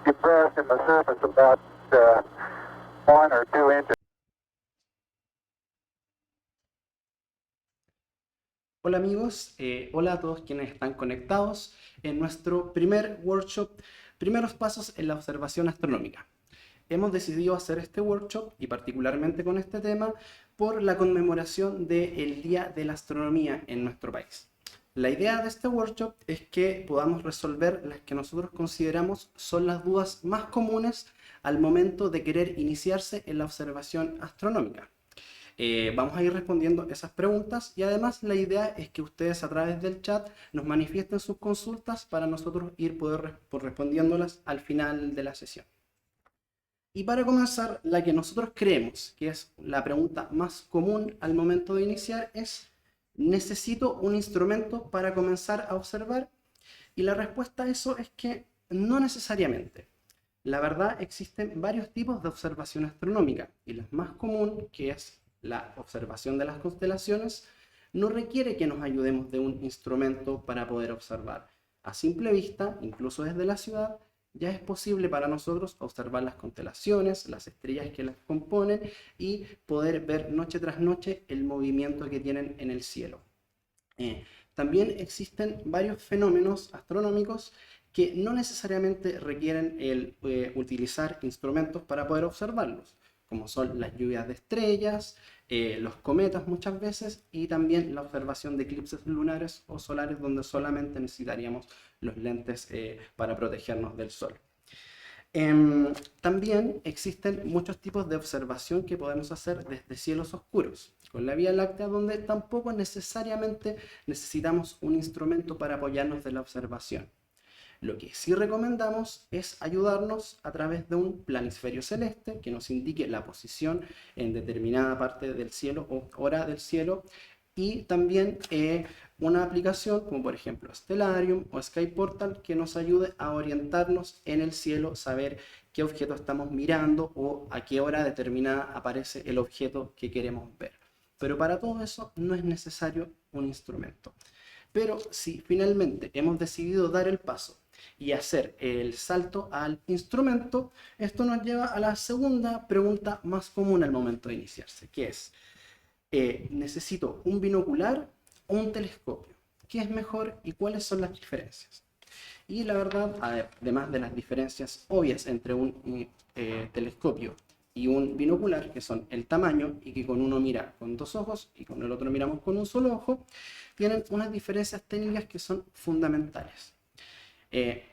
depressed in the surface about 1 or 2 inches. Hola amigos, hola a todos quienes están conectados en nuestro primer workshop, primeros pasos en la observación astronómica. Hemos decidido hacer este workshop, y particularmente con este tema, por la conmemoración del Día de la Astronomía en nuestro país. La idea de este workshop es que podamos resolver las que nosotros consideramos son las dudas más comunes al momento de querer iniciarse en la observación astronómica. Vamos a ir respondiendo esas preguntas, y además la idea es que ustedes a través del chat nos manifiesten sus consultas para nosotros ir respondiéndolas al final de la sesión. Y para comenzar, la que nosotros creemos que es la pregunta más común al momento de iniciar es: ¿necesito un instrumento para comenzar a observar? Y la respuesta a eso es que no necesariamente. La verdad, existen varios tipos de observación astronómica, y la más común, que es la observación de las constelaciones, no requiere que nos ayudemos de un instrumento para poder observar. A simple vista, incluso desde la ciudad, ya es posible para nosotros observar las constelaciones, las estrellas que las componen, y poder ver noche tras noche el movimiento que tienen en el cielo. También existen varios fenómenos astronómicos que no necesariamente requieren utilizar instrumentos para poder observarlos, como son las lluvias de estrellas, los cometas muchas veces, y también la observación de eclipses lunares o solares, donde solamente necesitaríamos los lentes para protegernos del sol. También existen muchos tipos de observación que podemos hacer desde cielos oscuros, con la Vía Láctea, donde tampoco necesariamente necesitamos un instrumento para apoyarnos de la observación. Lo que sí recomendamos es ayudarnos a través de un planisferio celeste que nos indique la posición en determinada parte del cielo o hora del cielo, y también una aplicación como por ejemplo Stellarium o Sky Portal que nos ayude a orientarnos en el cielo, saber qué objeto estamos mirando o a qué hora determinada aparece el objeto que queremos ver. Pero para todo eso no es necesario un instrumento. Pero si finalmente hemos decidido dar el paso y hacer el salto al instrumento, esto nos lleva a la segunda pregunta más común al momento de iniciarse, que es: ¿necesito un binocular o un telescopio? ¿Qué es mejor y cuáles son las diferencias? Y la verdad, además de las diferencias obvias entre un telescopio y un binocular, que son el tamaño y que con uno mira con 2 ojos y con el otro miramos con un solo ojo, tienen unas diferencias técnicas que son fundamentales.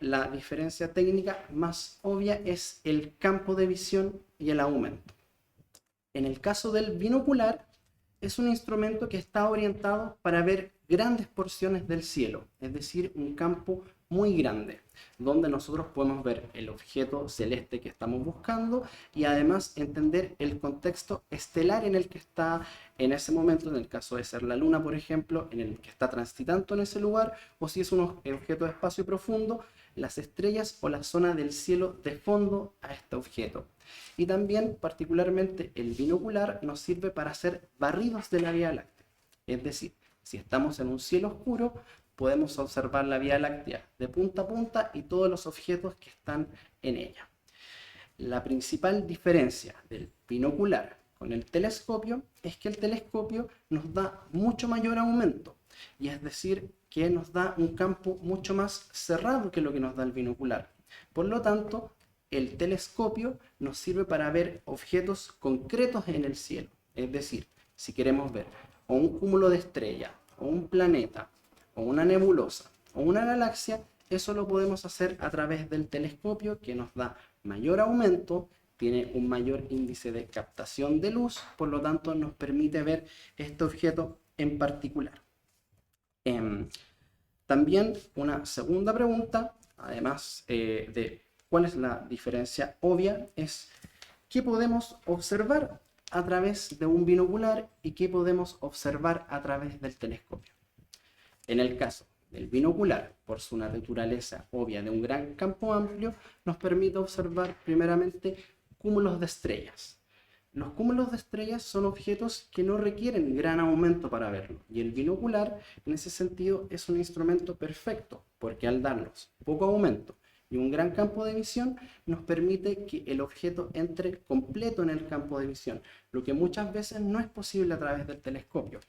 La diferencia técnica más obvia es el campo de visión y el aumento. En el caso del binocular, es un instrumento que está orientado para ver grandes porciones del cielo, es decir, un campo muy grande, donde nosotros podemos ver el objeto celeste que estamos buscando y además entender el contexto estelar en el que está en ese momento, en el caso de ser la luna, por ejemplo, en el que está transitando en ese lugar, o si es un objeto de espacio profundo, las estrellas o la zona del cielo de fondo a este objeto. Y también, particularmente, el binocular nos sirve para hacer barridos de la Vía Láctea. Es decir, si estamos en un cielo oscuro, podemos observar la Vía Láctea de punta a punta y todos los objetos que están en ella. La principal diferencia del binocular con el telescopio es que el telescopio nos da mucho mayor aumento, y es decir, que nos da un campo mucho más cerrado que lo que nos da el binocular. Por lo tanto, el telescopio nos sirve para ver objetos concretos en el cielo. Es decir, si queremos ver o un cúmulo de estrellas, o un planeta, o una nebulosa, o una galaxia, eso lo podemos hacer a través del telescopio, que nos da mayor aumento, tiene un mayor índice de captación de luz, por lo tanto nos permite ver este objeto en particular. También una segunda pregunta, además de cuál es la diferencia obvia, es ¿qué podemos observar a través de un binocular y qué podemos observar a través del telescopio? En el caso del binocular, por su naturaleza obvia de un gran campo amplio, nos permite observar primeramente cúmulos de estrellas. Los cúmulos de estrellas son objetos que no requieren gran aumento para verlo, y el binocular en ese sentido es un instrumento perfecto, porque al darnos poco aumento y un gran campo de visión, nos permite que el objeto entre completo en el campo de visión, lo que muchas veces no es posible a través del telescopio.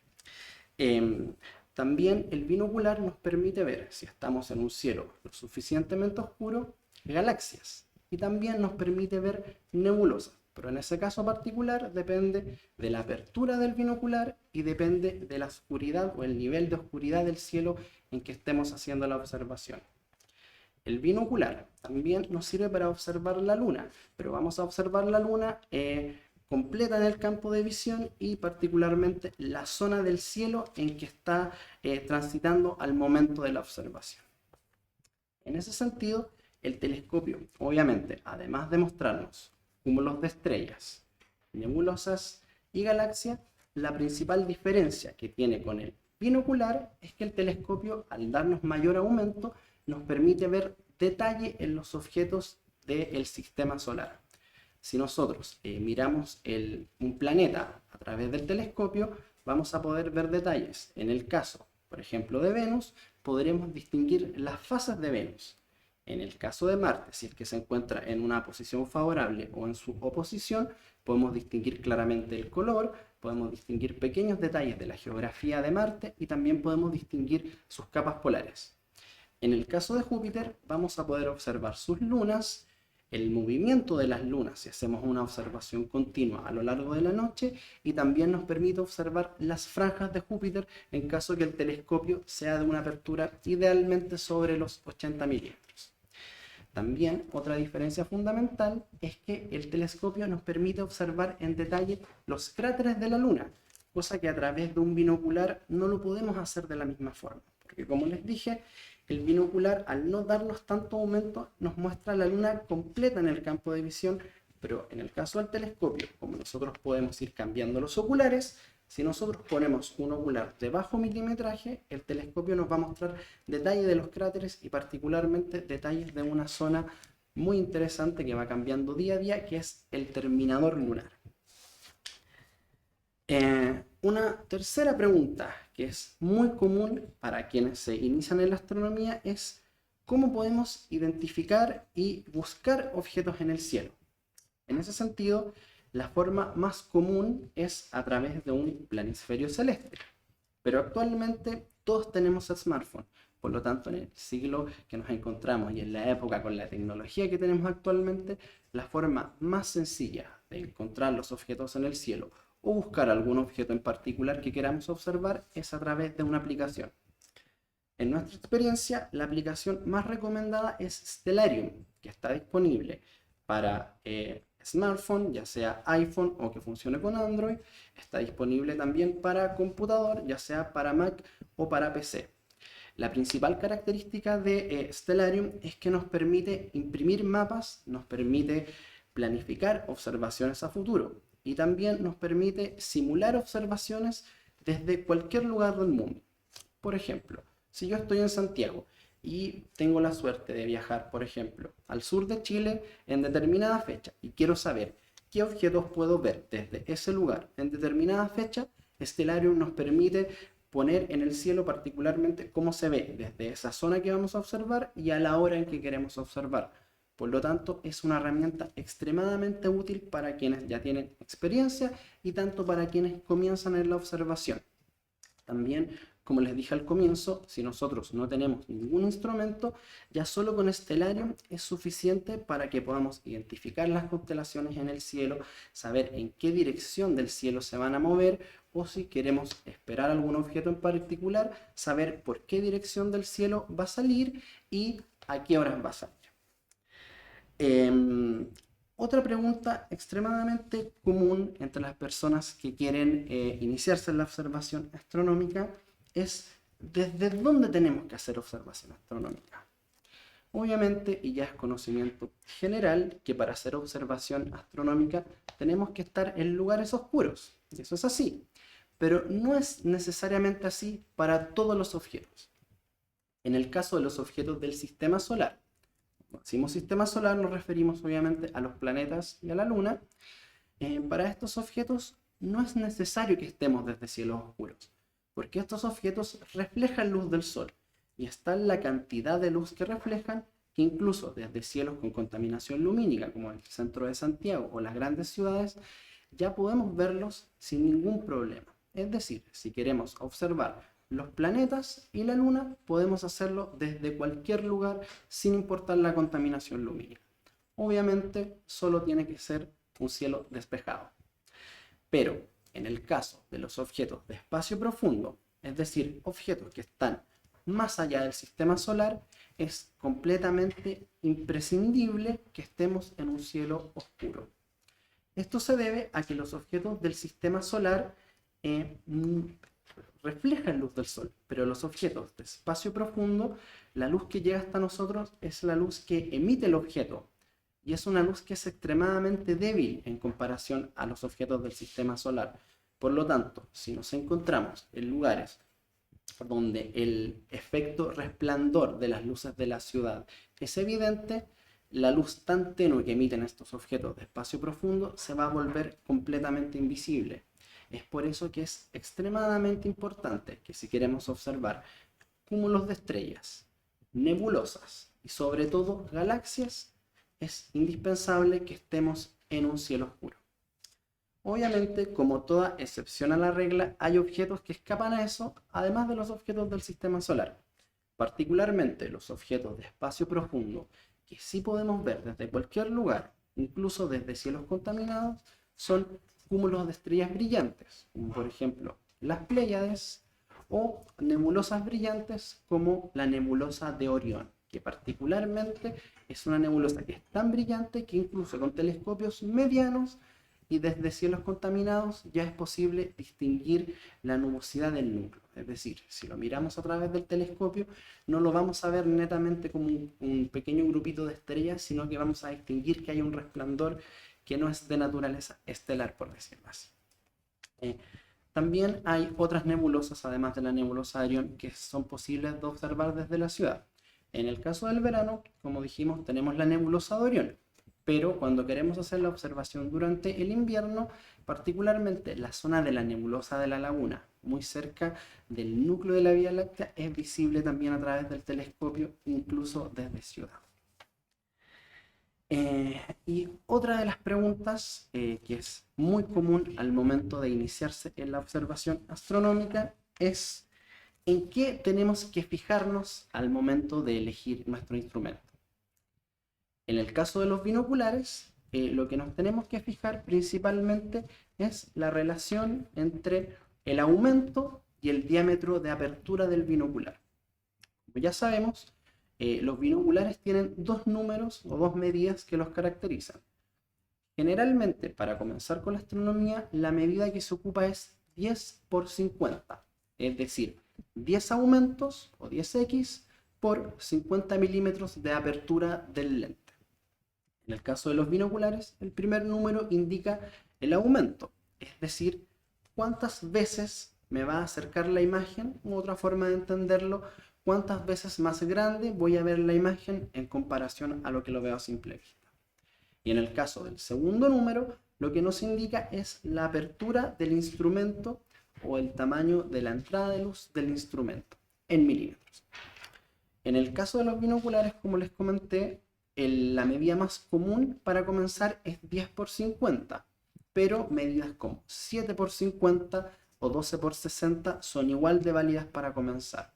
También el binocular nos permite ver, si estamos en un cielo lo suficientemente oscuro, galaxias, y también nos permite ver nebulosas. Pero en ese caso particular depende de la apertura del binocular y depende de la oscuridad o el nivel de oscuridad del cielo en que estemos haciendo la observación. El binocular también nos sirve para observar la luna, pero vamos a observar la luna completa en el campo de visión y particularmente la zona del cielo en que está transitando al momento de la observación. En ese sentido, el telescopio, obviamente, además de mostrarnos cúmulos de estrellas, nebulosas y galaxias, la principal diferencia que tiene con el binocular es que el telescopio, al darnos mayor aumento, nos permite ver detalle en los objetos del sistema solar. Si nosotros miramos un planeta a través del telescopio, vamos a poder ver detalles. En el caso, por ejemplo, de Venus, podremos distinguir las fases de Venus. En el caso de Marte, si es que se encuentra en una posición favorable o en su oposición, podemos distinguir claramente el color, podemos distinguir pequeños detalles de la geografía de Marte y también podemos distinguir sus capas polares. En el caso de Júpiter, vamos a poder observar sus lunas, el movimiento de las lunas si hacemos una observación continua a lo largo de la noche, y también nos permite observar las franjas de Júpiter en caso que el telescopio sea de una apertura idealmente sobre los 80 milímetros. También otra diferencia fundamental es que el telescopio nos permite observar en detalle los cráteres de la Luna, cosa que a través de un binocular no lo podemos hacer de la misma forma, porque como les dije, el binocular, al no darnos tanto aumento, nos muestra la Luna completa en el campo de visión, pero en el caso del telescopio, como nosotros podemos ir cambiando los oculares, si nosotros ponemos un ocular de bajo milimetraje, el telescopio nos va a mostrar detalle de los cráteres y particularmente detalles de una zona muy interesante que va cambiando día a día, que es el terminador lunar. Una tercera pregunta que es muy común para quienes se inician en la astronomía es ¿cómo podemos identificar y buscar objetos en el cielo? En ese sentido, la forma más común es a través de un planisferio celeste, pero actualmente todos tenemos smartphone, por lo tanto en el siglo que nos encontramos y en la época con la tecnología que tenemos actualmente, la forma más sencilla de encontrar los objetos en el cielo o buscar algún objeto en particular que queramos observar es a través de una aplicación. En nuestra experiencia, la aplicación más recomendada es Stellarium, que está disponible para smartphone, ya sea iPhone o que funcione con Android. Está disponible también para computador, ya sea para Mac o para PC. La principal característica de Stellarium es que nos permite imprimir mapas, nos permite planificar observaciones a futuro y también nos permite simular observaciones desde cualquier lugar del mundo. Por ejemplo, si yo estoy en Santiago y tengo la suerte de viajar, por ejemplo, al sur de Chile en determinada fecha y quiero saber qué objetos puedo ver desde ese lugar en determinada fecha, Stellarium nos permite poner en el cielo particularmente cómo se ve desde esa zona que vamos a observar y a la hora en que queremos observar. Por lo tanto, es una herramienta extremadamente útil para quienes ya tienen experiencia y tanto para quienes comienzan en la observación. También, como les dije al comienzo, si nosotros no tenemos ningún instrumento, ya solo con Stellarium es suficiente para que podamos identificar las constelaciones en el cielo, saber en qué dirección del cielo se van a mover, o si queremos esperar algún objeto en particular, saber por qué dirección del cielo va a salir y a qué horas va a salir. Otra pregunta extremadamente común entre las personas que quieren iniciarse en la observación astronómica es ¿desde dónde tenemos que hacer observación astronómica? Obviamente, y ya es conocimiento general, que para hacer observación astronómica tenemos que estar en lugares oscuros, y eso es así, pero no es necesariamente así para todos los objetos. En el caso de los objetos del sistema solar, cuando decimos sistema solar nos referimos obviamente a los planetas y a la Luna. Para estos objetos no es necesario que estemos desde cielos oscuros, porque estos objetos reflejan luz del sol y está la cantidad de luz que reflejan que incluso desde cielos con contaminación lumínica, como el centro de Santiago o las grandes ciudades, ya podemos verlos sin ningún problema. Es decir, si queremos observar los planetas y la luna, podemos hacerlo desde cualquier lugar sin importar la contaminación lumínica. Obviamente, solo tiene que ser un cielo despejado. Pero en el caso de los objetos de espacio profundo, es decir, objetos que están más allá del sistema solar, es completamente imprescindible que estemos en un cielo oscuro. Esto se debe a que los objetos del sistema solar reflejan luz del sol, pero los objetos de espacio profundo, la luz que llega hasta nosotros es la luz que emite el objeto, y es una luz que es extremadamente débil en comparación a los objetos del sistema solar. Por lo tanto, si nos encontramos en lugares donde el efecto resplandor de las luces de la ciudad es evidente, la luz tan tenue que emiten estos objetos de espacio profundo se va a volver completamente invisible. Es por eso que es extremadamente importante que si queremos observar cúmulos de estrellas, nebulosas y sobre todo galaxias, es indispensable que estemos en un cielo oscuro. Obviamente, como toda excepción a la regla, hay objetos que escapan a eso, además de los objetos del sistema solar. Particularmente los objetos de espacio profundo, que sí podemos ver desde cualquier lugar, incluso desde cielos contaminados, son cúmulos de estrellas brillantes, como por ejemplo las Pléyades, o nebulosas brillantes como la nebulosa de Orión, que particularmente es una nebulosa que es tan brillante que incluso con telescopios medianos y desde cielos contaminados ya es posible distinguir la nubosidad del núcleo. Es decir, si lo miramos a través del telescopio, no lo vamos a ver netamente como un pequeño grupito de estrellas, sino que vamos a distinguir que hay un resplandor que no es de naturaleza estelar, por decirlo así. También hay otras nebulosas, además de la nebulosa de Orión, que son posibles de observar desde la ciudad. En el caso del verano, como dijimos, tenemos la nebulosa de Orión, pero cuando queremos hacer la observación durante el invierno, particularmente la zona de la nebulosa de la Laguna, muy cerca del núcleo de la Vía Láctea, es visible también a través del telescopio, incluso desde ciudad. Y otra de las preguntas que es muy común al momento de iniciarse en la observación astronómica es ¿en qué tenemos que fijarnos al momento de elegir nuestro instrumento? En el caso de los binoculares, lo que nos tenemos que fijar principalmente es la relación entre el aumento y el diámetro de apertura del binocular. Como ya sabemos, los binoculares tienen dos números o dos medidas que los caracterizan. Generalmente, para comenzar con la astronomía, la medida que se ocupa es 10 por 50, es decir, 10 aumentos o 10x por 50 milímetros de apertura del lente. En el caso de los binoculares, el primer número indica el aumento, es decir, cuántas veces me va a acercar la imagen, u otra forma de entenderlo, cuántas veces más grande voy a ver la imagen en comparación a lo que lo veo a simple vista. Y en el caso del segundo número, lo que nos indica es la apertura del instrumento o el tamaño de la entrada de luz del instrumento en milímetros. En el caso de los binoculares, como les comenté, la medida más común para comenzar es 10 por 50, pero medidas como 7 por 50 o 12 por 60 son igual de válidas para comenzar.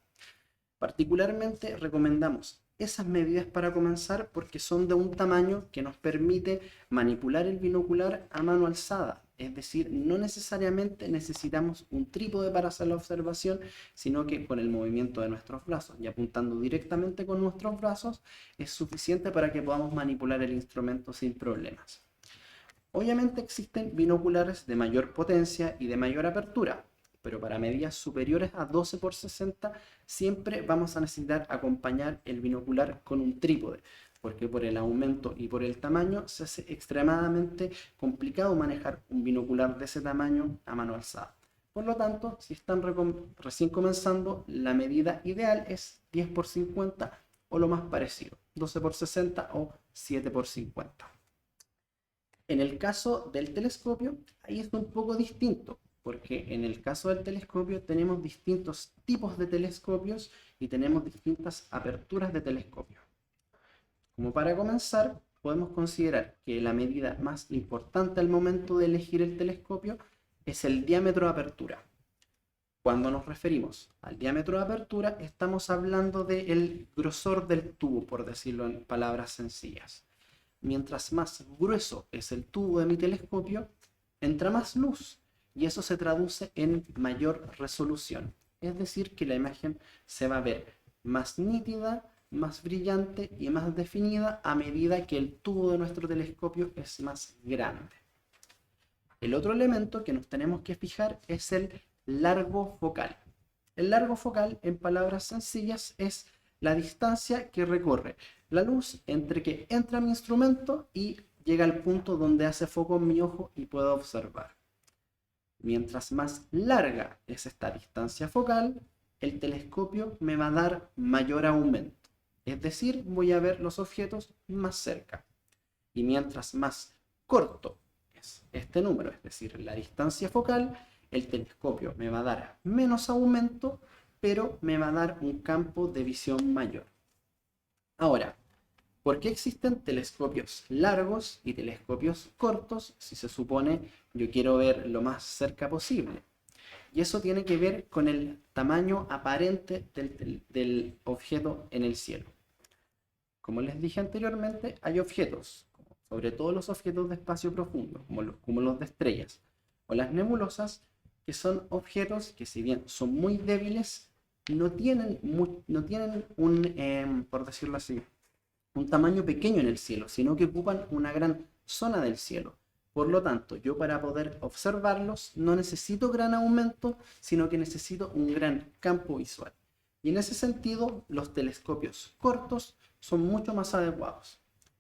Particularmente recomendamos esas medidas para comenzar porque son de un tamaño que nos permite manipular el binocular a mano alzada. Es decir, no necesariamente necesitamos un trípode para hacer la observación, sino que con el movimiento de nuestros brazos y apuntando directamente con nuestros brazos es suficiente para que podamos manipular el instrumento sin problemas. Obviamente existen binoculares de mayor potencia y de mayor apertura, pero para medidas superiores a 12 por 60 siempre vamos a necesitar acompañar el binocular con un trípode, porque por el aumento y por el tamaño se hace extremadamente complicado manejar un binocular de ese tamaño a mano alzada. Por lo tanto, si están recién comenzando, la medida ideal es 10 por 50 o lo más parecido, 12 por 60 o 7 por 50. En el caso del telescopio, ahí es un poco distinto, porque en el caso del telescopio tenemos distintos tipos de telescopios y tenemos distintas aperturas de telescopio. Como para comenzar, podemos considerar que la medida más importante al momento de elegir el telescopio es el diámetro de apertura. Cuando nos referimos al diámetro de apertura, estamos hablando del grosor del tubo, por decirlo en palabras sencillas. Mientras más grueso es el tubo de mi telescopio, entra más luz y eso se traduce en mayor resolución. Es decir, que la imagen se va a ver más nítida, más brillante y más definida a medida que el tubo de nuestro telescopio es más grande. El otro elemento que nos tenemos que fijar es el largo focal. El largo focal, en palabras sencillas, es la distancia que recorre la luz entre que entra mi instrumento y llega al punto donde hace foco en mi ojo y puedo observar. Mientras más larga es esta distancia focal, el telescopio me va a dar mayor aumento. Es decir, voy a ver los objetos más cerca. Y mientras más corto es este número, es decir, la distancia focal, el telescopio me va a dar menos aumento, pero me va a dar un campo de visión mayor. Ahora, ¿por qué existen telescopios largos y telescopios cortos si se supone yo quiero ver lo más cerca posible? Y eso tiene que ver con el tamaño aparente del objeto en el cielo. Como les dije anteriormente, hay objetos, sobre todo los objetos de espacio profundo, como los de estrellas, o las nebulosas, que son objetos que, si bien son muy débiles, no tienen por decirlo así, un tamaño pequeño en el cielo, sino que ocupan una gran zona del cielo. Por lo tanto, yo para poder observarlos no necesito gran aumento, sino que necesito un gran campo visual. Y en ese sentido, los telescopios cortos son mucho más adecuados.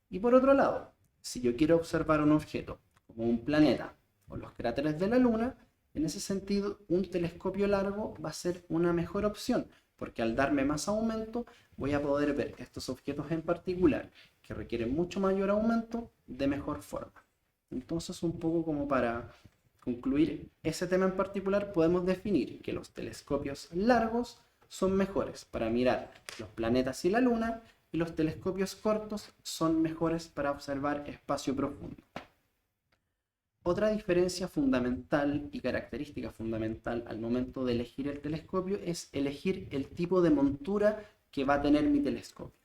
Y por otro lado, si yo quiero observar un objeto, como un planeta o los cráteres de la Luna, en ese sentido, un telescopio largo va a ser una mejor opción, porque al darme más aumento, voy a poder ver estos objetos en particular, que requieren mucho mayor aumento, de mejor forma. Entonces, un poco como para concluir ese tema en particular, podemos definir que los telescopios largos son mejores para mirar los planetas y la Luna, y los telescopios cortos son mejores para observar espacio profundo. Otra diferencia fundamental y característica fundamental al momento de elegir el telescopio es elegir el tipo de montura que va a tener mi telescopio.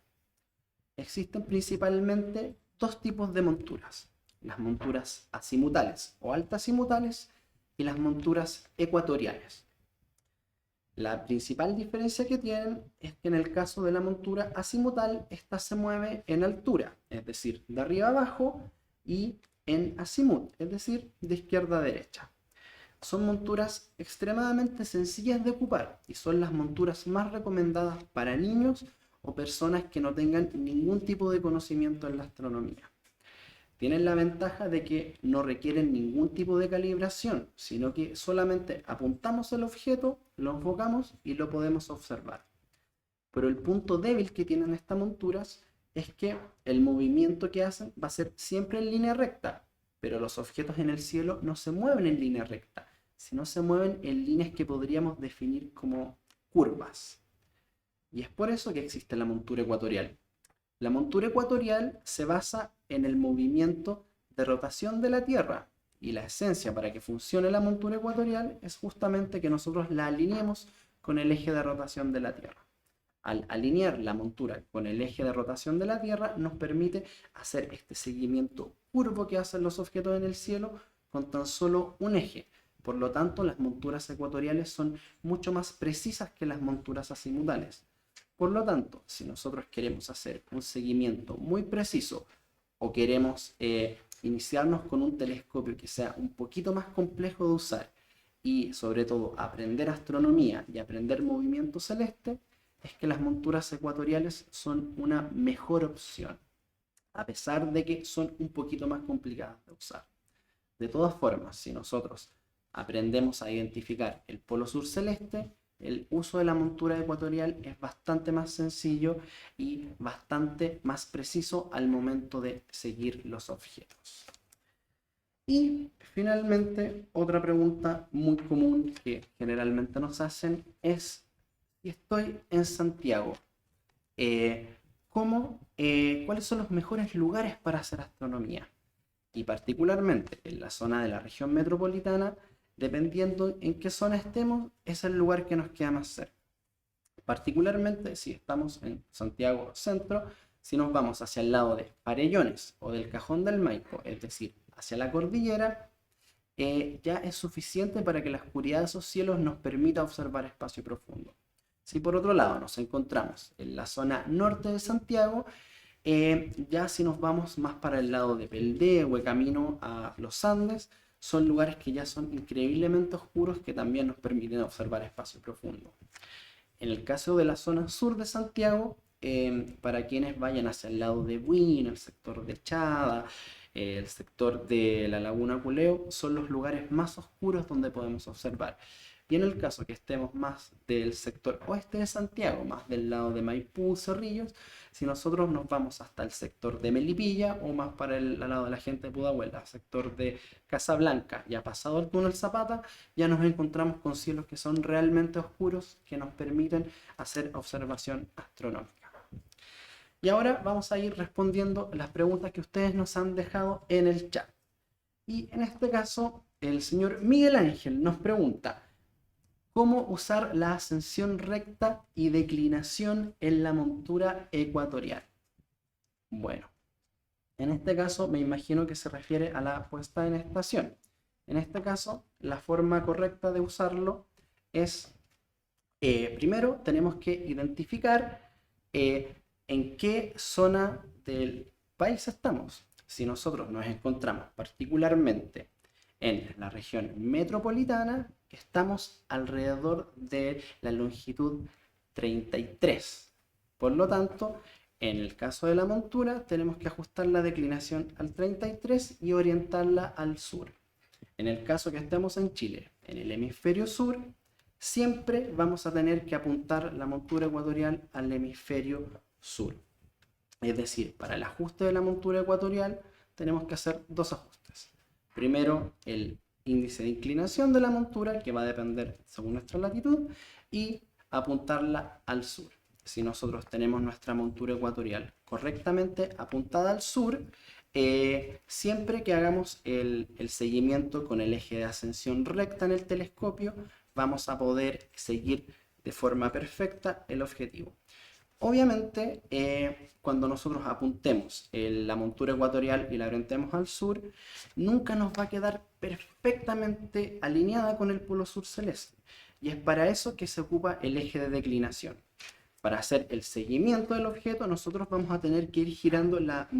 Existen principalmente dos tipos de monturas: las monturas azimutales o altazimutales y las monturas ecuatoriales. La principal diferencia que tienen es que en el caso de la montura azimutal, esta se mueve en altura, es decir, de arriba a abajo, y en azimut, es decir, de izquierda a derecha. Son monturas extremadamente sencillas de ocupar y son las monturas más recomendadas para niños o personas que no tengan ningún tipo de conocimiento en la astronomía. Tienen la ventaja de que no requieren ningún tipo de calibración, sino que solamente apuntamos el objeto, lo enfocamos y lo podemos observar. Pero el punto débil que tienen estas monturas es que el movimiento que hacen va a ser siempre en línea recta, pero los objetos en el cielo no se mueven en línea recta, sino se mueven en líneas que podríamos definir como curvas. Y es por eso que existe la montura ecuatorial. La montura ecuatorial se basa en el movimiento de rotación de la Tierra, y la esencia para que funcione la montura ecuatorial es justamente que nosotros la alineemos con el eje de rotación de la Tierra. Al alinear la montura con el eje de rotación de la Tierra, nos permite hacer este seguimiento curvo que hacen los objetos en el cielo con tan solo un eje. Por lo tanto, las monturas ecuatoriales son mucho más precisas que las monturas azimutales. Por lo tanto, si nosotros queremos hacer un seguimiento muy preciso o queremos iniciarnos con un telescopio que sea un poquito más complejo de usar y sobre todo aprender astronomía y aprender movimiento celeste, es que las monturas ecuatoriales son una mejor opción, a pesar de que son un poquito más complicadas de usar. De todas formas, si nosotros aprendemos a identificar el polo sur celeste, el uso de la montura ecuatorial es bastante más sencillo y bastante más preciso al momento de seguir los objetos. Y finalmente, otra pregunta muy común que generalmente nos hacen es, si estoy en Santiago, ¿cuáles son los mejores lugares para hacer astronomía? Y particularmente en la zona de la región metropolitana, dependiendo en qué zona estemos, es el lugar que nos queda más cerca. Particularmente si estamos en Santiago Centro, si nos vamos hacia el lado de Farellones o del Cajón del Maipo, es decir, hacia la cordillera, ya es suficiente para que la oscuridad de esos cielos nos permita observar espacio profundo. Si por otro lado nos encontramos en la zona norte de Santiago, ya si nos vamos más para el lado de Peldé o camino a los Andes, son lugares que ya son increíblemente oscuros que también nos permiten observar espacio profundo. En el caso de la zona sur de Santiago, para quienes vayan hacia el lado de Buin, el sector de Chada, el sector de la Laguna Culeo, son los lugares más oscuros donde podemos observar. Y en el caso que estemos más del sector oeste de Santiago, más del lado de Maipú, Cerrillos, si nosotros nos vamos hasta el sector de Melipilla o más para el lado de la gente de Pudahuel, el sector de Casablanca, ya pasado el túnel Zapata, ya nos encontramos con cielos que son realmente oscuros, que nos permiten hacer observación astronómica. Y ahora vamos a ir respondiendo las preguntas que ustedes nos han dejado en el chat. Y en este caso, el señor Miguel Ángel nos pregunta: ¿cómo usar la ascensión recta y declinación en la montura ecuatorial? Bueno, en este caso me imagino que se refiere a la puesta en estación. En este caso, la forma correcta de usarlo es, primero tenemos que identificar en qué zona del país estamos. Si nosotros nos encontramos particularmente en la región metropolitana, estamos alrededor de la longitud 33. Por lo tanto, en el caso de la montura, tenemos que ajustar la declinación al 33 y orientarla al sur. En el caso que estemos en Chile, en el hemisferio sur, siempre vamos a tener que apuntar la montura ecuatorial al hemisferio sur. Es decir, para el ajuste de la montura ecuatorial tenemos que hacer dos ajustes. Primero, el índice de inclinación de la montura, que va a depender según nuestra latitud, y apuntarla al sur. Si nosotros tenemos nuestra montura ecuatorial correctamente apuntada al sur, siempre que hagamos el seguimiento con el eje de ascensión recta en el telescopio, vamos a poder seguir de forma perfecta el objetivo. Obviamente, cuando nosotros apuntemos la montura ecuatorial y la orientemos al sur, nunca nos va a quedar perfectamente alineada con el polo sur celeste. Y es para eso que se ocupa el eje de declinación. Para hacer el seguimiento del objeto, nosotros vamos a tener que ir girando la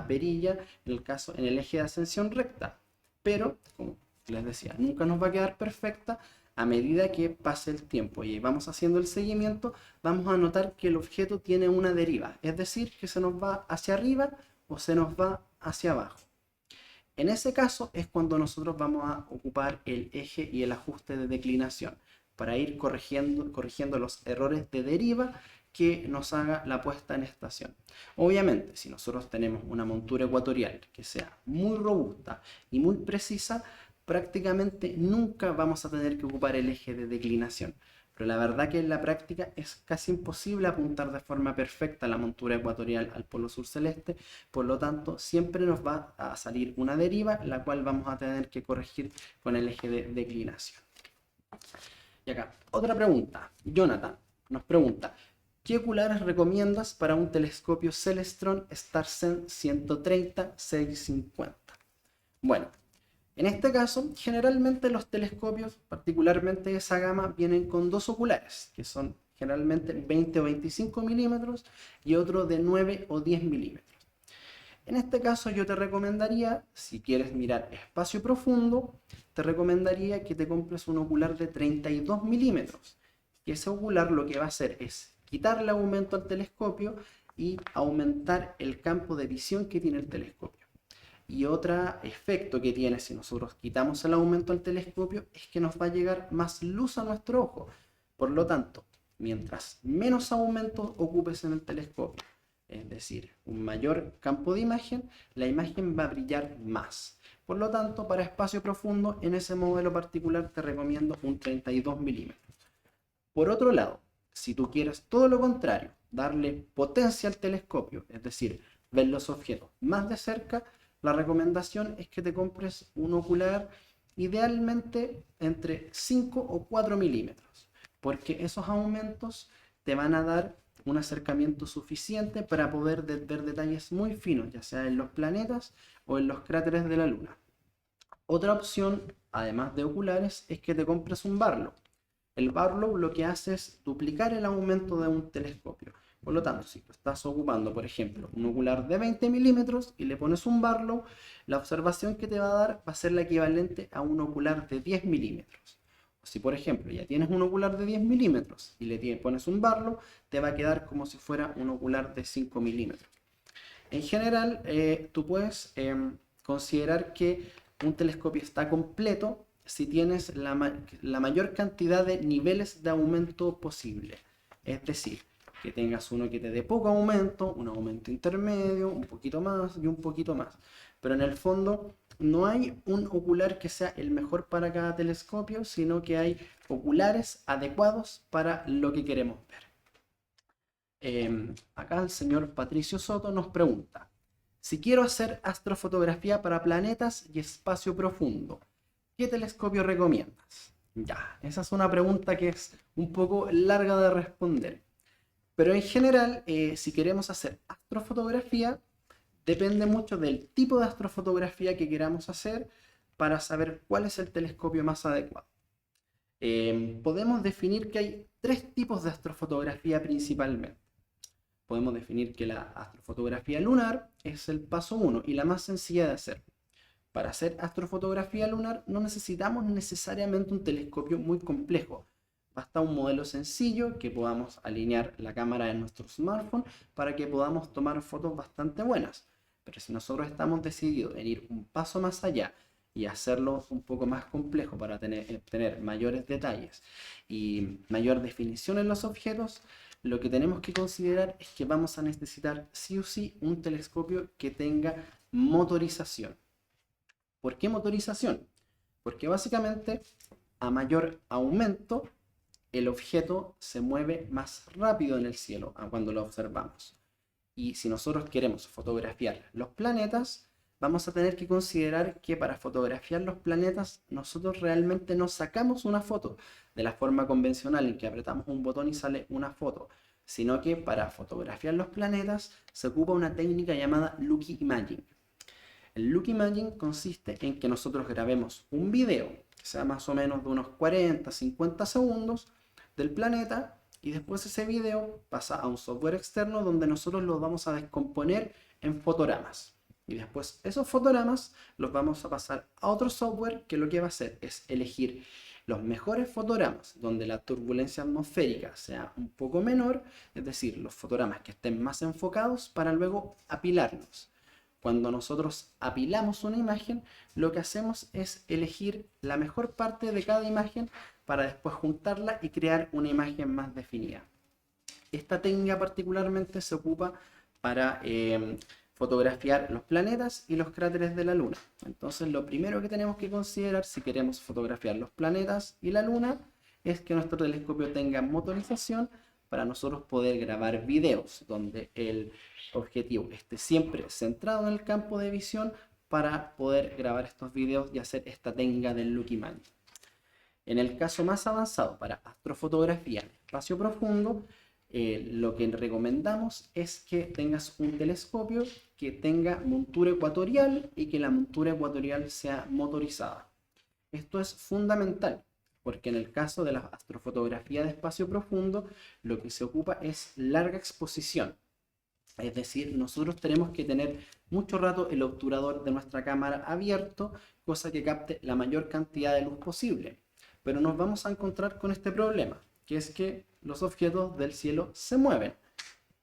perilla, en el eje de ascensión recta. Pero, como les decía, nunca nos va a quedar perfecta. A medida que pase el tiempo y vamos haciendo el seguimiento, vamos a notar que el objeto tiene una deriva, es decir, que se nos va hacia arriba o se nos va hacia abajo. En ese caso es cuando nosotros vamos a ocupar el eje y el ajuste de declinación para ir corrigiendo los errores de deriva que nos haga la puesta en estación. Obviamente, si nosotros tenemos una montura ecuatorial que sea muy robusta y muy precisa, prácticamente nunca vamos a tener que ocupar el eje de declinación. Pero la verdad que en la práctica es casi imposible apuntar de forma perfecta la montura ecuatorial al polo sur celeste, por lo tanto siempre nos va a salir una deriva, la cual vamos a tener que corregir con el eje de declinación. Y acá, otra pregunta. Jonathan nos pregunta: ¿qué oculares recomiendas para un telescopio Celestron Starsen 130-650? Bueno, en este caso, generalmente los telescopios, particularmente de esa gama, vienen con dos oculares, que son generalmente 20 o 25 milímetros y otro de 9 o 10 milímetros. En este caso yo te recomendaría, si quieres mirar espacio profundo, te recomendaría que te compres un ocular de 32 milímetros. Y ese ocular lo que va a hacer es quitarle aumento al telescopio y aumentar el campo de visión que tiene el telescopio. Y otro efecto que tiene si nosotros quitamos el aumento al telescopio es que nos va a llegar más luz a nuestro ojo. Por lo tanto, mientras menos aumento ocupes en el telescopio, es decir, un mayor campo de imagen, la imagen va a brillar más. Por lo tanto, para espacio profundo, en ese modelo particular te recomiendo un 32 milímetros. Por otro lado, si tú quieres todo lo contrario, darle potencia al telescopio, es decir, ver los objetos más de cerca, la recomendación es que te compres un ocular idealmente entre 5 o 4 milímetros, porque esos aumentos te van a dar un acercamiento suficiente para poder ver detalles muy finos, ya sea en los planetas o en los cráteres de la Luna. Otra opción, además de oculares, es que te compres un Barlow. El Barlow lo que hace es duplicar el aumento de un telescopio. Por lo tanto, si tú estás ocupando, por ejemplo, un ocular de 20 milímetros y le pones un Barlow, la observación que te va a dar va a ser la equivalente a un ocular de 10 milímetros. O si, por ejemplo, ya tienes un ocular de 10 milímetros y le pones un Barlow, te va a quedar como si fuera un ocular de 5 milímetros. En general, tú puedes considerar que un telescopio está completo si tienes la mayor cantidad de niveles de aumento posible. Es decir, que tengas uno que te dé poco aumento, un aumento intermedio, un poquito más y un poquito más. Pero en el fondo no hay un ocular que sea el mejor para cada telescopio, sino que hay oculares adecuados para lo que queremos ver. Acá el señor Patricio Soto nos pregunta: si quiero hacer astrofotografía para planetas y espacio profundo, ¿qué telescopio recomiendas? Ya, esa es una pregunta que es un poco larga de responder. Pero en general, si queremos hacer astrofotografía, depende mucho del tipo de astrofotografía que queramos hacer para saber cuál es el telescopio más adecuado. Podemos definir que hay tres tipos de astrofotografía principalmente. Podemos definir que la astrofotografía lunar es el paso 1 y la más sencilla de hacer. Para hacer astrofotografía lunar no necesitamos necesariamente un telescopio muy complejo. Basta un modelo sencillo que podamos alinear la cámara de nuestro smartphone para que podamos tomar fotos bastante buenas. Pero si nosotros estamos decididos en ir un paso más allá y hacerlo un poco más complejo para tener mayores detalles y mayor definición en los objetos, lo que tenemos que considerar es que vamos a necesitar sí o sí un telescopio que tenga motorización. ¿Por qué motorización? Porque básicamente a mayor aumento el objeto se mueve más rápido en el cielo a cuando lo observamos. Y si nosotros queremos fotografiar los planetas, vamos a tener que considerar que para fotografiar los planetas nosotros realmente no sacamos una foto de la forma convencional en que apretamos un botón y sale una foto, sino que para fotografiar los planetas se ocupa una técnica llamada Lucky Imaging. El Lucky Imaging consiste en que nosotros grabemos un video que sea más o menos de unos 40-50 segundos del planeta y después ese video pasa a un software externo donde nosotros los vamos a descomponer en fotogramas. Y después esos fotogramas los vamos a pasar a otro software que lo que va a hacer es elegir los mejores fotogramas donde la turbulencia atmosférica sea un poco menor, es decir, los fotogramas que estén más enfocados para luego apilarlos. Cuando nosotros apilamos una imagen, lo que hacemos es elegir la mejor parte de cada imagen para después juntarla y crear una imagen más definida. Esta técnica particularmente se ocupa para fotografiar los planetas y los cráteres de la Luna. Entonces lo primero que tenemos que considerar si queremos fotografiar los planetas y la Luna es que nuestro telescopio tenga motorización para nosotros poder grabar videos donde el objetivo esté siempre centrado en el campo de visión para poder grabar estos videos y hacer esta técnica del Lucky Imaging. En el caso más avanzado para astrofotografía en espacio profundo, lo que recomendamos es que tengas un telescopio que tenga montura ecuatorial y que la montura ecuatorial sea motorizada. Esto es fundamental porque en el caso de la astrofotografía de espacio profundo lo que se ocupa es larga exposición. Es decir, nosotros tenemos que tener mucho rato el obturador de nuestra cámara abierto, cosa que capte la mayor cantidad de luz posible. Pero nos vamos a encontrar con este problema, que es que los objetos del cielo se mueven.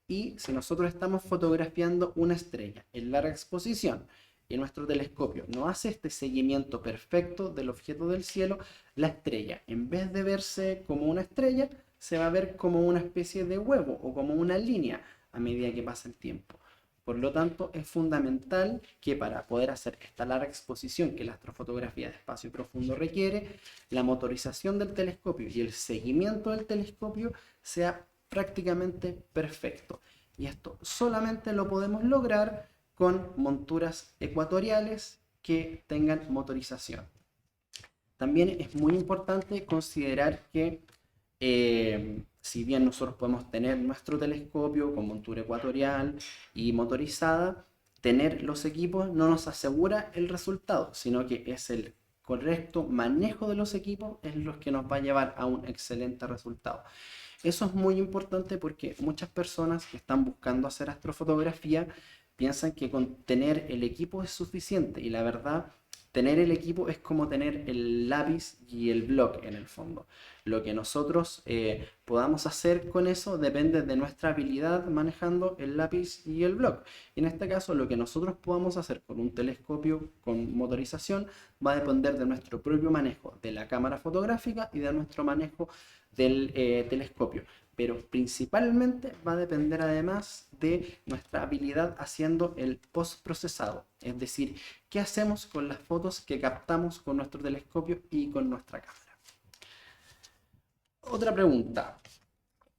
Y si nosotros estamos fotografiando una estrella en larga exposición y nuestro telescopio no hace este seguimiento perfecto del objeto del cielo, la estrella, en vez de verse como una estrella, se va a ver como una especie de huevo o como una línea. a medida que pasa el tiempo. Por lo tanto, es fundamental que para poder hacer esta larga exposición que la astrofotografía de espacio profundo requiere, la motorización del telescopio y el seguimiento del telescopio sea prácticamente perfecto. Y esto solamente lo podemos lograr con monturas ecuatoriales que tengan motorización. También es muy importante considerar que si bien nosotros podemos tener nuestro telescopio con montura ecuatorial y motorizada, tener los equipos no nos asegura el resultado, sino que es el correcto manejo de los equipos es lo que nos va a llevar a un excelente resultado. Eso es muy importante porque muchas personas que están buscando hacer astrofotografía piensan que con tener el equipo es suficiente, y la verdad, tener el equipo es como tener el lápiz y el bloc en el fondo. Lo que nosotros podamos hacer con eso depende de nuestra habilidad manejando el lápiz y el bloc. Y en este caso, lo que nosotros podamos hacer con un telescopio con motorización va a depender de nuestro propio manejo de la cámara fotográfica y de nuestro manejo del telescopio. Pero principalmente va a depender además de nuestra habilidad haciendo el postprocesado, es decir, qué hacemos con las fotos que captamos con nuestro telescopio y con nuestra cámara. Otra pregunta: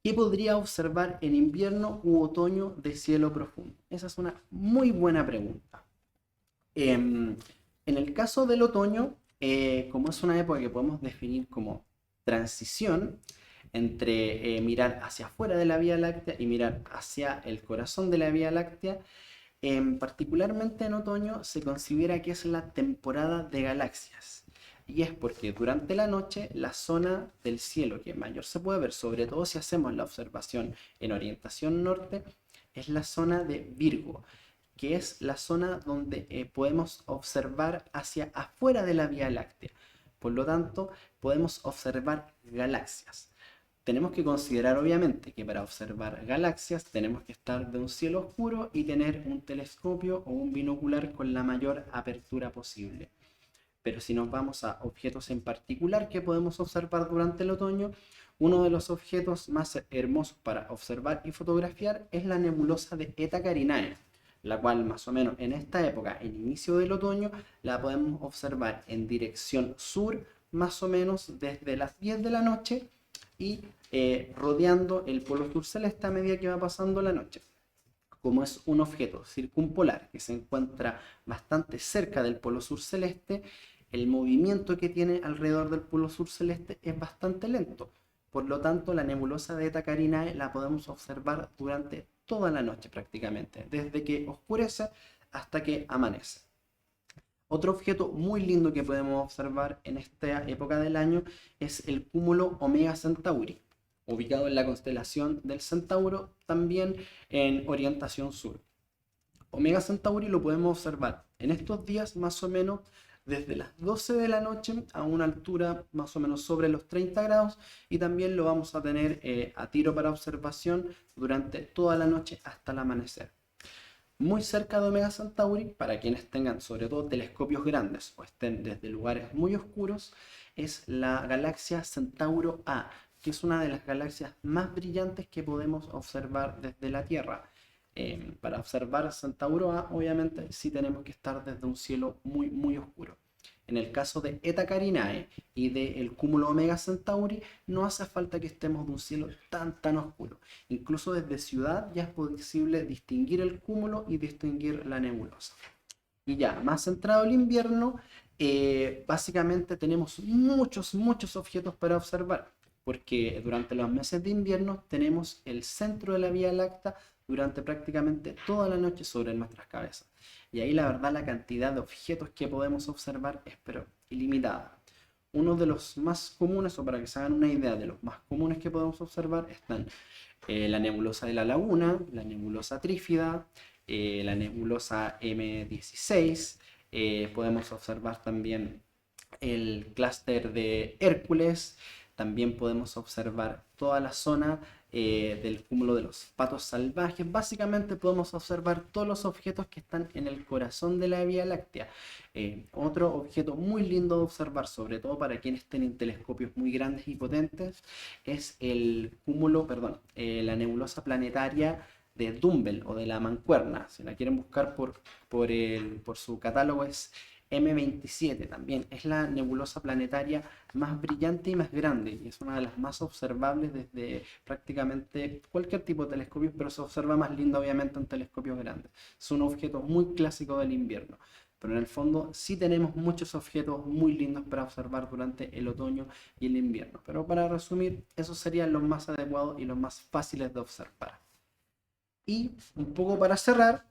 ¿qué podría observar en invierno u otoño de cielo profundo? Esa es una muy buena pregunta. En el caso del otoño, como es una época que podemos definir como transición entre mirar hacia afuera de la Vía Láctea y mirar hacia el corazón de la Vía Láctea, particularmente en otoño se considera que es la temporada de galaxias. Y es porque durante la noche la zona del cielo que mayor se puede ver, sobre todo si hacemos la observación en orientación norte, es la zona de Virgo, que es la zona donde podemos observar hacia afuera de la Vía Láctea. Por lo tanto, podemos observar galaxias. Tenemos que considerar obviamente que para observar galaxias tenemos que estar de un cielo oscuro y tener un telescopio o un binocular con la mayor apertura posible. Pero si nos vamos a objetos en particular que podemos observar durante el otoño, uno de los objetos más hermosos para observar y fotografiar es la nebulosa de Eta Carinae, la cual más o menos en esta época, en inicio del otoño, la podemos observar en dirección sur, más o menos desde las 10 de la noche y rodeando el polo sur celeste a medida que va pasando la noche. Como es un objeto circumpolar que se encuentra bastante cerca del polo sur celeste, el movimiento que tiene alrededor del polo sur celeste es bastante lento. Por lo tanto, la nebulosa de Eta Carinae la podemos observar durante toda la noche prácticamente, desde que oscurece hasta que amanece. Otro objeto muy lindo que podemos observar en esta época del año es el cúmulo Omega Centauri, ubicado en la constelación del Centauro, también en orientación sur. Omega Centauri lo podemos observar en estos días más o menos desde las 12 de la noche a una altura más o menos sobre los 30 grados, y también lo vamos a tener a tiro para observación durante toda la noche hasta el amanecer. Muy cerca de Omega Centauri, para quienes tengan sobre todo telescopios grandes o estén desde lugares muy oscuros, es la galaxia Centauro A, que es una de las galaxias más brillantes que podemos observar desde la Tierra. Para observar Centauro A, obviamente, sí tenemos que estar desde un cielo muy, muy oscuro. En el caso de Eta Carinae y del cúmulo Omega Centauri, no hace falta que estemos de un cielo tan oscuro. Incluso desde ciudad ya es posible distinguir el cúmulo y distinguir la nebulosa. Y ya, más centrado el invierno, básicamente tenemos muchos objetos para observar, porque durante los meses de invierno tenemos el centro de la Vía Láctea durante prácticamente toda la noche sobre nuestras cabezas. Y ahí la verdad la cantidad de objetos que podemos observar es pero ilimitada. Uno de los más comunes, o para que se hagan una idea de los más comunes que podemos observar, están la nebulosa de la Laguna, la nebulosa trífida, la nebulosa M16, podemos observar también el clúster de Hércules, también podemos observar toda la zona del cúmulo de los patos salvajes. Básicamente podemos observar todos los objetos que están en el corazón de la Vía Láctea. Otro objeto muy lindo de observar, sobre todo para quienes tienen telescopios muy grandes y potentes, es la nebulosa planetaria de Dumbbell o de la mancuerna. Si la quieren buscar por su catálogo es M27 también. Es la nebulosa planetaria más brillante y más grande y es una de las más observables desde prácticamente cualquier tipo de telescopios, pero se observa más lindo obviamente en telescopios grandes. Es un objeto muy clásico del invierno. Pero en el fondo sí tenemos muchos objetos muy lindos para observar durante el otoño y el invierno. Pero para resumir, esos serían los más adecuados y los más fáciles de observar. Y un poco para cerrar,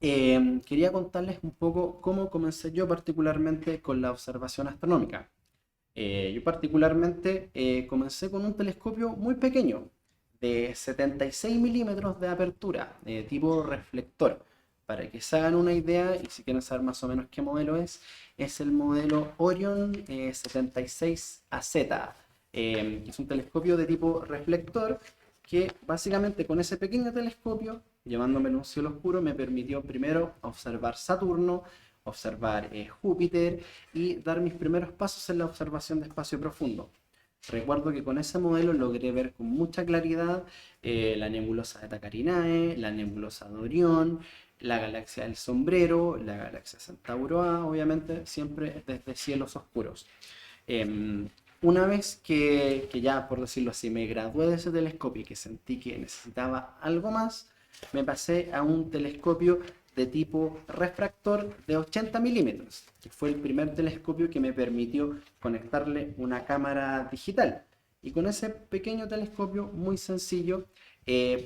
quería contarles un poco cómo comencé yo particularmente con la observación astronómica. Yo particularmente comencé con un telescopio muy pequeño, de 76 milímetros de apertura, tipo reflector. Para que se hagan una idea y si quieren saber más o menos qué modelo es el modelo Orion 76AZ, que es un telescopio de tipo reflector que básicamente con ese pequeño telescopio, llevándome a un cielo oscuro, me permitió primero observar Saturno, observar Júpiter y dar mis primeros pasos en la observación de espacio profundo. Recuerdo que con ese modelo logré ver con mucha claridad la nebulosa de Eta Carinae, la nebulosa de Orión, la galaxia del Sombrero, la galaxia Centauro A, obviamente siempre desde cielos oscuros. Una vez que ya, por decirlo así, me gradué de ese telescopio y que sentí que necesitaba algo más, me pasé a un telescopio de tipo refractor de 80 milímetros, que fue el primer telescopio que me permitió conectarle una cámara digital. Y con ese pequeño telescopio, muy sencillo,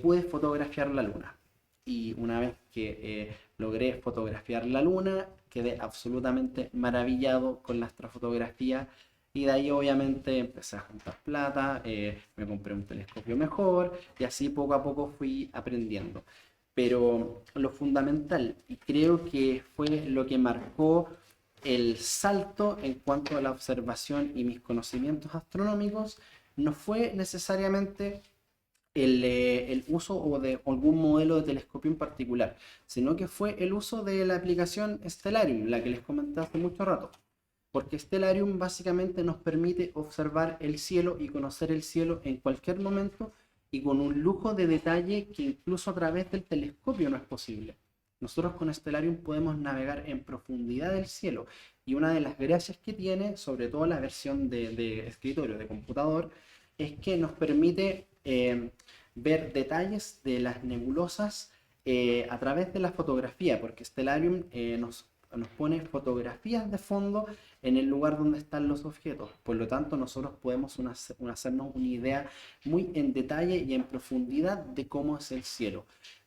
pude fotografiar la luna. Y una vez que logré fotografiar la luna, quedé absolutamente maravillado con la astrofotografía. Y de ahí obviamente empecé a juntar plata, me compré un telescopio mejor y así poco a poco fui aprendiendo. Pero lo fundamental, y creo que fue lo que marcó el salto en cuanto a la observación y mis conocimientos astronómicos, no fue necesariamente el uso o de algún modelo de telescopio en particular, sino que fue el uso de la aplicación Stellarium, la que les comenté hace mucho rato. Porque Stellarium básicamente nos permite observar el cielo y conocer el cielo en cualquier momento y con un lujo de detalle que incluso a través del telescopio no es posible. Nosotros con Stellarium podemos navegar en profundidad del cielo y una de las gracias que tiene, sobre todo la versión de escritorio, de computador, es que nos permite ver detalles de las nebulosas a través de la fotografía, porque Stellarium nos pone fotografías de fondo en el lugar donde están los objetos. Por lo tanto, nosotros podemos hacernos una idea muy en detalle y en profundidad de cómo es el cielo.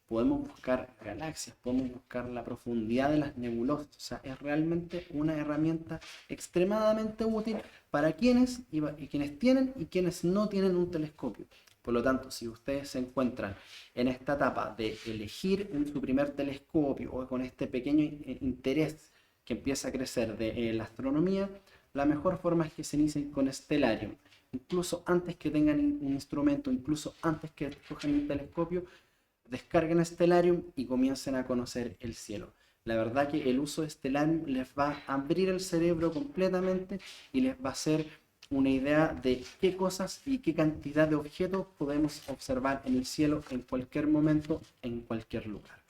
Podemos buscar galaxias, podemos buscar la profundidad de las nebulosas. O sea, es realmente una herramienta extremadamente útil para quienes tienen y quienes no tienen un telescopio. Por lo tanto, si ustedes se encuentran en esta etapa de elegir su primer telescopio o con este pequeño interés que empieza a crecer de la astronomía, la mejor forma es que se inicien con Stellarium. Incluso antes que tengan un instrumento, incluso antes que escojan un telescopio, descarguen Stellarium y comiencen a conocer el cielo. La verdad que el uso de Stellarium les va a abrir el cerebro completamente y les va a hacer una idea de qué cosas y qué cantidad de objetos podemos observar en el cielo en cualquier momento, en cualquier lugar.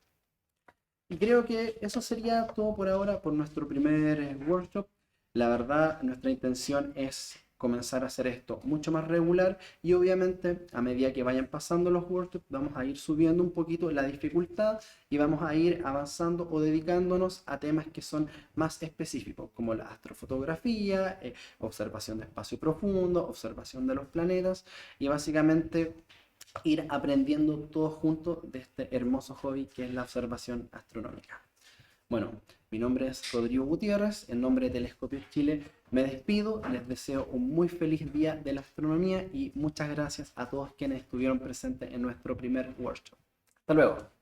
Y creo que eso sería todo por ahora por nuestro primer workshop. La verdad, nuestra intención es comenzar a hacer esto mucho más regular y obviamente a medida que vayan pasando los workshops vamos a ir subiendo un poquito la dificultad y vamos a ir avanzando o dedicándonos a temas que son más específicos como la astrofotografía, observación de espacio profundo, observación de los planetas y básicamente ir aprendiendo todos juntos de este hermoso hobby que es la observación astronómica. Bueno, mi nombre es Rodrigo Gutiérrez, en nombre de Telescopios Chile me despido, les deseo un muy feliz día de la astronomía y muchas gracias a todos quienes estuvieron presentes en nuestro primer workshop. Hasta luego.